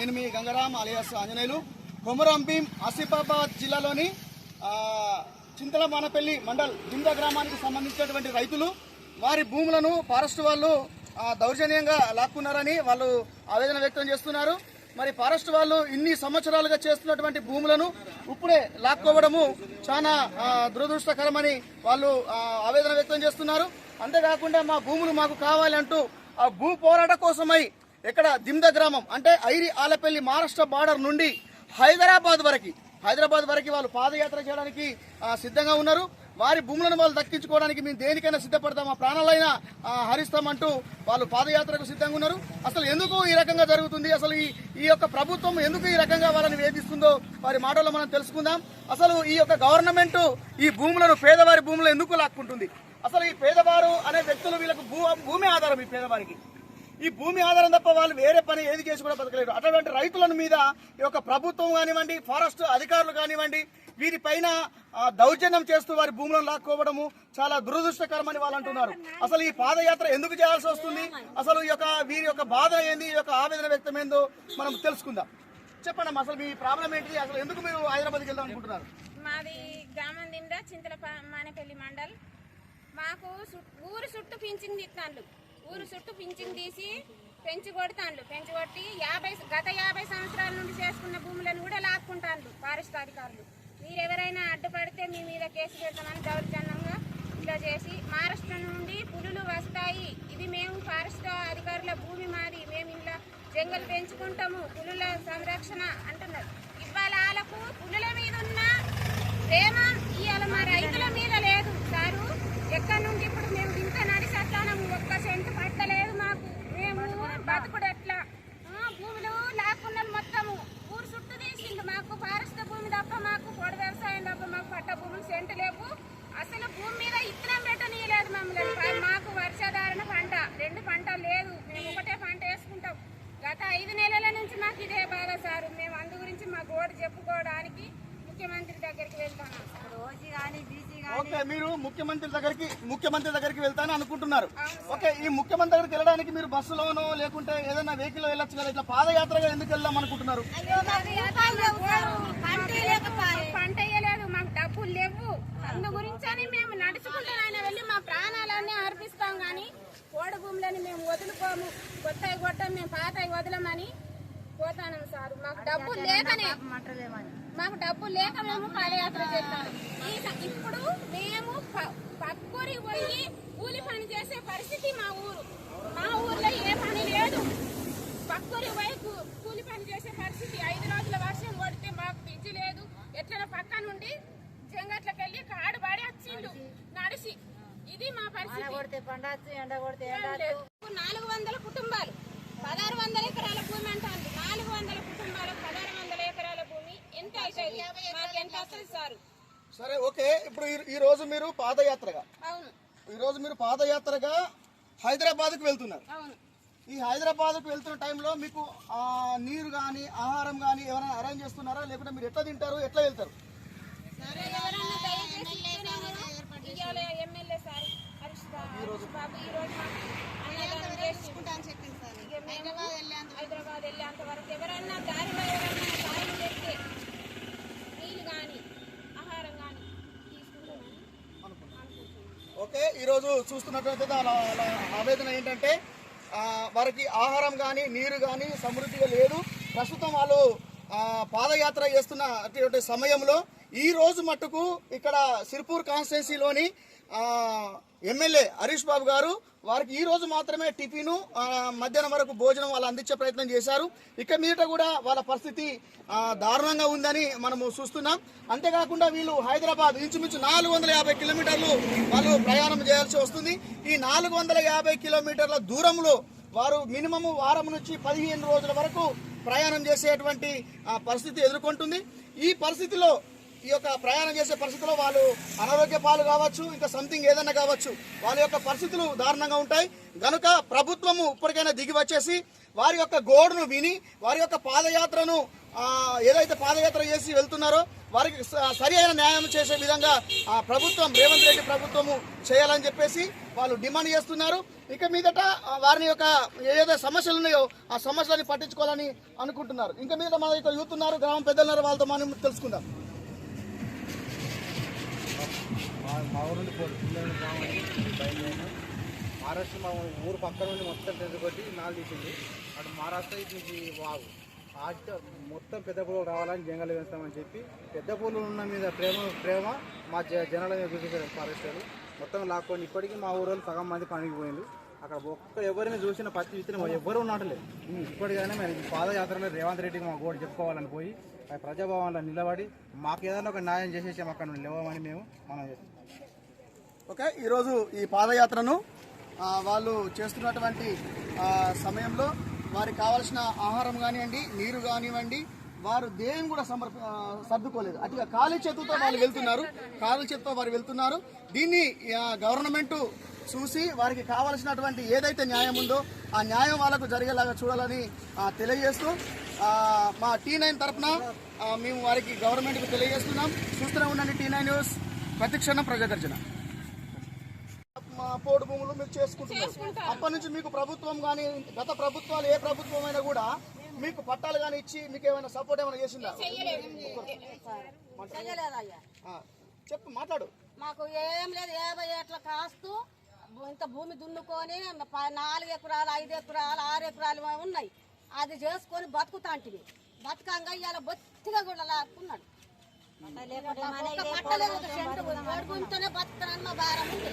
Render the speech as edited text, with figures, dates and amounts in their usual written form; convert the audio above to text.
నేను మీ గంగారాం అలియాస్ ఆంజనేయులు. కొమరం భీం ఆసిఫాబాద్ జిల్లాలోని చింతలమానపల్లి మండల్ దింద గ్రామానికి సంబంధించినటువంటి రైతులు వారి భూములను ఫారెస్ట్ వాళ్ళు దౌర్జన్యంగా లాక్కున్నారని వాళ్ళు ఆవేదన వ్యక్తం చేస్తున్నారు. మరి ఫారెస్ట్ వాళ్ళు ఇన్ని సంవత్సరాలుగా చేస్తున్నటువంటి భూములను ఇప్పుడే లాక్కోవడము చాలా దురదృష్టకరమని వాళ్ళు ఆవేదన వ్యక్తం చేస్తున్నారు. అంతేకాకుండా మా భూములు మాకు కావాలంటూ ఆ భూ పోరాట కోసమై ఇక్కడ దింద గ్రామం అంటే ఐరి ఆలపల్లి మహారాష్ట్ర బార్డర్ నుండి హైదరాబాద్ వరకు వాళ్ళు పాదయాత్ర చేయడానికి సిద్ధంగా ఉన్నారు. వారి భూములను వాళ్ళు దక్కించుకోవడానికి మేము దేనికైనా సిద్ధపడతాం, మా ప్రాణాలైనా హరిస్తామంటూ వాళ్ళు పాదయాత్రకు సిద్ధంగా ఉన్నారు. అసలు ఎందుకు ఈ రకంగా జరుగుతుంది, అసలు ఈ యొక్క ప్రభుత్వం ఎందుకు ఈ రకంగా వాళ్ళని వేధిస్తుందో వారి మాటల్లో మనం తెలుసుకుందాం. అసలు ఈ యొక్క గవర్నమెంట్ ఈ భూములను పేదవారి భూములు ఎందుకు లాక్కుంటుంది? అసలు ఈ పేదవారు అనే వ్యక్తులు వీళ్ళకు భూమి ఆధారం. ఈ పేదవారికి ఈ భూమి ఆధారం తప్ప వాళ్ళు వేరే పని ఏది చేసి కూడా బతకలేరు. అటువంటి రైతుల మీద ఈ యొక్క ప్రభుత్వం కానివ్వండి, ఫారెస్ట్ అధికారులు కానివ్వండి, వీరిపైన దౌర్జన్యం చేస్తూ వారి భూములను లాక్కోవడము చాలా దురదృష్టకరమని వాళ్ళు అంటున్నారు. అసలు ఈ పాదయాత్ర ఎందుకు చేయాల్సి వస్తుంది, అసలు వీరి యొక్క బాధ ఏంది, ఈ యొక్క ఆవేదన వ్యక్తమైందో మనం తెలుసుకుందాం. చెప్పండి అసలు మీ ప్రాబ్లం ఏంటి, అసలు ఎందుకు మీరు హైదరాబాద్కి వెళ్దాం అనుకుంటున్నారు? మాది గ్రామం దిండ చింతలమానపల్లి మండల్. మాకు ఊరు చుట్టూ పింఛన్ ఇస్తాను, ఊరు చుట్టూ పింఛన్ తీసి పెంచి కొట్టి గత 50 సంవత్సరాల నుండి చేసుకున్న భూములను కూడా లాక్కుంటాను ఫారెస్ట్ అధికారులు. మీరెవరైనా అడ్డుపడితే మీ మీద కేసు పెడతామని దౌర్జన్యంగా ఇలా చేసి మహారాష్ట్ర నుండి పులులు వస్తాయి, ఇది మేము ఫారెస్ట్ అధికారుల భూమి మాది, మేము ఇలా జంగల్ పెంచుకుంటాము, పులుల సంరక్షణ అంటున్నారు. ఇవాళ వాళ్ళకు పులుల మీద ఉన్న ప్రేమ ఇవాళ మా రైతుల మీద లేదు సారు. ఎక్కడి నుండి ఇప్పుడు మేము ఇంత నడిచేస్తాము, ఒక్క సెంటు పట్టలేదు మాకు, మేము బతుకుడు ఎట్లా? భూములు లాక్కున్నాం మొత్తము, ఊరు చుట్టూ తీసిండు. మాకు ఫారెస్ట్ భూమి తప్ప, మాకు పొడి వ్యవసాయం తప్ప మాకు పట్ట భూములు సెంటు లేవు. అసలు భూమి మీద ఇత్తనం పెట్టనీయలేదు మమ్మల్ని. మాకు వర్షాధారణ పంట 2 పంటలు లేదు, మేము ఒకటే పంట వేసుకుంటాం. గత 5 నెలల నుంచి మాకు ఇదే బాధ సారు. మేము అందు గురించి మా గోడు చెప్పుకోవడానికి ముఖ్యమంత్రి దగ్గరికి వెళ్తాను. ఓకే, మీరు ముఖ్యమంత్రి దగ్గరికి వెళ్తాను అనుకుంటున్నారు. ఓకే, ఈ ముఖ్యమంత్రి దగ్గరికి వెళ్ళడానికి మీరు బస్సులోనో లేకుంటే ఏదైనా వెహికల్ వెళ్ళొచ్చు కదా, ఇట్లా పాదయాత్రగా ఎందుకు వెళ్దాం అనుకుంటున్నారు? పంట వేయలేదు, మాకు డబ్బులు లేవు, అందు గురించి మేము నడుచుకుంటూ ఆయన వెళ్ళి మా ప్రాణాలన్నీ అర్పిస్తాం. కానీ కోడ భూములని మేము వదులుకోము, కొట్టం మేము పాతవి వదలమని పోతాను సార్. మాకు డబ్బులు లేక మేము పాదయాత్ర చేస్తాము. ఇప్పుడు మేము పక్కూరి పోయి కూలి పని చేసే పరిస్థితి మా ఊర్లో ఏ పని లేదు. పక్కూరి పోయి కూలి పని చేసే పరిస్థితి. 5 రోజుల వర్షం కొడితే మాకు పిచ్చి లేదు, ఎట్లా పక్క నుండి జంగట్లకి వెళ్ళి కాడు పడి వచ్చిండు నడిచి. ఇది మా పరిస్థితి. 400 కుటుంబాలు 1600 ఎకరాల భూమి అంటారు. 400 కుటుంబాలు 1600 ఎకరాల భూమి ఎంత అవుతుంది? మాకు ఎంత వస్తుంది సార్? సరే, ఓకే. ఇప్పుడు ఈ రోజు మీరు పాదయాత్రగా హైదరాబాద్కు వెళ్తున్నారు. ఈ హైదరాబాద్కు వెళ్తున్న టైంలో మీకు నీరు కానీ ఆహారం కానీ ఎవరైనా అరేంజ్ చేస్తున్నారా, లేకుంటే మీరు ఎట్లా తింటారు, ఎట్లా వెళ్తారు? ఎమ్మెల్యే సార్ హరీష్ బాబు ఈరోజు హైదరాబాద్ వెళ్ళేంత వరకు ఎవరన్నా దారిలో సాయం చేస్తే నీళ్ళు కానీ ఆహారం కానీ తీసుకుంటామని అనుకుంటున్నాను. ఓకే, ఈరోజు చూస్తున్నట్లయితే అలా ఆవేదన ఏంటంటే వారికి ఆహారం కానీ నీరు కానీ సమృద్ధిగా లేదు. ప్రస్తుతం వాళ్ళు పాదయాత్ర చేస్తున్న అటువంటి సమయంలో ఈ రోజు మట్టుకు ఇక్కడ సిర్పూర్ కాన్స్టిట్యున్సీలోని ఎమ్మెల్యే హరీష్ బాబు గారు వారికి ఈ రోజు మాత్రమే టిఫిన్, మధ్యాహ్నం వరకు భోజనం వాళ్ళు అందించే ప్రయత్నం చేశారు. ఇక మీదట కూడా వాళ్ళ పరిస్థితి దారుణంగా ఉందని మనము చూస్తున్నాం. అంతేకాకుండా వీళ్ళు హైదరాబాద్ ఇంచుమించు 450 కిలోమీటర్లు వాళ్ళు ప్రయాణం చేయాల్సి వస్తుంది. ఈ 450 కిలోమీటర్ల దూరంలో వారు మినిమం వారం నుంచి 15 రోజుల వరకు ప్రయాణం చేసేటువంటి పరిస్థితి ఎదుర్కొంటుంది. ఈ పరిస్థితిలో ఈ యొక్క ప్రయాణం చేసే పరిస్థితుల్లో వాళ్ళు అనారోగ్య పాలు కావచ్చు, ఇంకా సంథింగ్ ఏదైనా కావచ్చు, వాళ్ళ యొక్క పరిస్థితులు దారుణంగా ఉంటాయి. కనుక ప్రభుత్వము ఇప్పటికైనా దిగి వచ్చేసి వారి యొక్క గోడును విని వారి యొక్క పాదయాత్రను ఏదైతే పాదయాత్ర చేసి వెళ్తున్నారో వారికి సరి అయిన న్యాయం చేసే విధంగా ప్రభుత్వం రేవంత్ రెడ్డి ప్రభుత్వము చేయాలని చెప్పేసి వాళ్ళు డిమాండ్ చేస్తున్నారు. ఇక మీదట వారిని యొక్క ఏదైతే సమస్యలు ఉన్నాయో ఆ సమస్యలని పట్టించుకోవాలని అనుకుంటున్నారు. ఇంకా మీదట మన ఇక్కడ యూత్ ఉన్నారు, గ్రామం పెద్దలు ఉన్నారు, వాళ్ళతో మనం తెలుసుకుందాం. మా ఊరు నుండి పిల్లల గ్రామానికి బయలుదేరిన మహారాష్ట్ర మా ఊరు పక్కన నుండి మొత్తం తెచ్చుకొట్టి నాలు తీసింది. అటు మహారాష్ట్ర నుంచి వాగు మొత్తం పెద్ద పూలు రావాలని జంగలు వేస్తామని చెప్పి పెద్ద పూలు ఉన్న మీద ప్రేమ మా జనాల మీద చూపించారు ఫారెస్టర్లు. మొత్తం లాక్కొని ఇప్పటికీ మా ఊరు సగం మంది పనికి పోయింది. అక్కడ ఒక్క ఎవరిని చూసిన పత్తి విత్తనం ఎవరు ఉన్నట్లేదు. ఇప్పటికైనా మేము పాదయాత్రలో రేవంత్ రెడ్డికి మా గోడు చెప్పుకోవాలని పోయి ప్రజాభవన్లో నిలబడి మాకు ఏదైనా ఒక న్యాయం చేసేసి అక్కడ నుండి లేవమని మేము మనం చేస్తాం. ఓకే, ఈరోజు ఈ పాదయాత్రను వాళ్ళు చేస్తున్నటువంటి సమయంలో వారికి కావాల్సిన ఆహారం కానివ్వండి, నీరు కానివ్వండి, వారు దేని కూడా సర్దుకోలేదు. అటుగా ఖాళీ చేతులతో వారు వెళ్తున్నారు. దీన్ని గవర్నమెంట్ చూసి వారికి కావాల్సినటువంటి ఏదైతే న్యాయం ఉందో ఆ న్యాయం వాళ్ళకు జరిగేలాగా చూడాలని తెలియజేస్తూ మా T9 తరఫున మేము వారికి గవర్నమెంట్కి తెలియజేస్తున్నాం. చూస్తూనే ఉండండి T9 న్యూస్, ప్రతిక్షణం ప్రజాగర్జన. మా పోడు భూములు మీరు చేసుకుంటున్నారు. అప్పటి నుంచి మీకు ప్రభుత్వం కానీ గత ప్రభుత్వాలు ఏ ప్రభుత్వం అయినా కూడా మీకు పట్టాలు కానీ ఇచ్చి మీకు ఏమైనా సపోర్ట్ ఏమైనా చేసిందా? చెప్పు, మాట్లాడు. మాకు ఏం లేదు. 50 ఏట్ల కాస్తూ ఇంత భూమి దున్నుకొని 4 ఎకరాలు 5 ఎకరాలు 6 ఎకరాలు ఉన్నాయి. అది చేసుకొని బతుకుతాంటివి. బతకంగా ఇవాళ బొత్తిగా కూడా లాక్కున్నాడు. పట్టలేదు, బతుకుతానని మా భారం ఉంది.